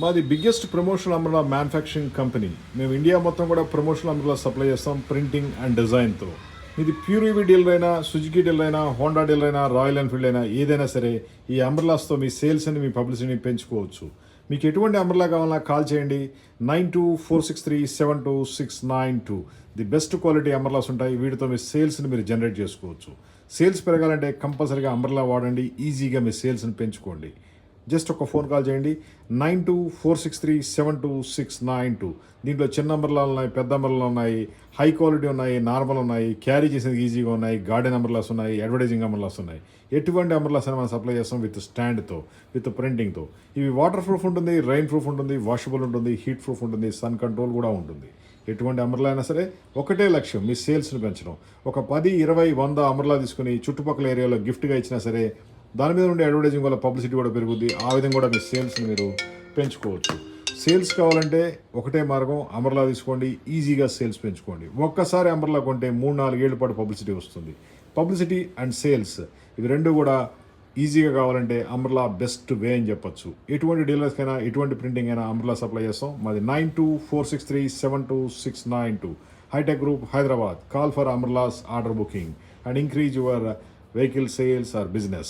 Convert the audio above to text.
మాది biggest promotional umbrella manufacturing company. మేము India మొత్తం కూడా ప్రమోషనల్ అంబ్రెల్లా సప్లై చేస్తాం, ప్రింటింగ్ అండ్ డిజైన్తో. ఇది ప్యూర్ ఈవీ డీలర్ అయినా, సుజుకి డీలర్ అయినా, హోండా డీలర్ అయినా, రాయల్ ఎన్ఫీల్డ్ అయినా ఏదైనా సరే ఈ అంబ్రెల్లాస్తో మీ సేల్స్ అని, మీ పబ్లిసిటీని పెంచుకోవచ్చు. మీకు ఎటువంటి అంబ్రెల్లా కావాలన్నా కాల్ చేయండి. 9246372692. ది బెస్ట్ క్వాలిటీ అంబ్రెల్లాస్ ఉంటాయి. వీటితో మీ సేల్స్ని మీరు జనరేట్ చేసుకోవచ్చు. సేల్స్ పెరగాలంటే కంపల్సరీగా అంబ్రెల్లా వాడండి. ఈజీగా మీ సేల్స్ని పెంచుకోండి. జస్ట్ ఒక ఫోన్ కాల్ చేయండి. 9246372692. దీంట్లో చిన్న అంబ్రెల్లాలు ఉన్నాయి, పెద్ద అంబ్రెల్లాలు ఉన్నాయి, హై క్వాలిటీ ఉన్నాయి, నార్మల్ ఉన్నాయి, క్యారీ చేసేందుకు ఈజీగా ఉన్నాయి, గార్డెన్ అంబ్రెల్లాస్ ఉన్నాయి, అడ్వర్టైజింగ్ అంబ్రెల్లాస్ ఉన్నాయి. ఎటువంటి అంబ్రెల్లాస్ అని మనం సప్లై చేస్తాం విత్ స్టాండ్తో, విత్ ప్రింటింగ్తో. ఇవి వాటర్ ప్రూఫ్ ఉంటుంది, రైన్ ప్రూఫ్ ఉంటుంది, వాషబుల్ ఉంటుంది, హీట్ ప్రూఫ్ ఉంటుంది, సన్ కంట్రోల్ కూడా ఉంటుంది. ఎటువంటి అంబ్రెల్లా అయినా సరే ఒకటే లక్ష్యం, మీ సేల్స్ని పెంచడం. ఒక 10, 20, 100 అంబ్రెల్లా తీసుకుని చుట్టుపక్కల ఏరియాలో గిఫ్ట్గా ఇచ్చినా సరే దాని మీద ఉండే అడ్వర్టైజింగ్ వల్ల పబ్లిసిటీ కూడా పెరుగుద్ది. ఆ విధంగా కూడా మీ సేల్స్ని మీరు పెంచుకోవచ్చు. సేల్స్ కావాలంటే ఒకటే మార్గం, అంబ్రెల్లా తీసుకోండి, ఈజీగా సేల్స్ పెంచుకోండి. ఒక్కసారి అంబ్రెల్లా కొంటే 3-4 ఏళ్ల పాటు పబ్లిసిటీ వస్తుంది. పబ్లిసిటీ అండ్ సేల్స్ ఇవి రెండు కూడా ఈజీగా కావాలంటే అంబ్రెల్లా బెస్ట్ వే అని చెప్పొచ్చు. ఎటువంటి డీలర్స్కైనా, ఎటువంటి ప్రింటింగ్ అయినా అంబ్రెల్లా సప్లై చేస్తాం. మాది 9246372692. Hitech group, Hyderabad. Call for umbrellas order booking and increase your vehicle sales or business.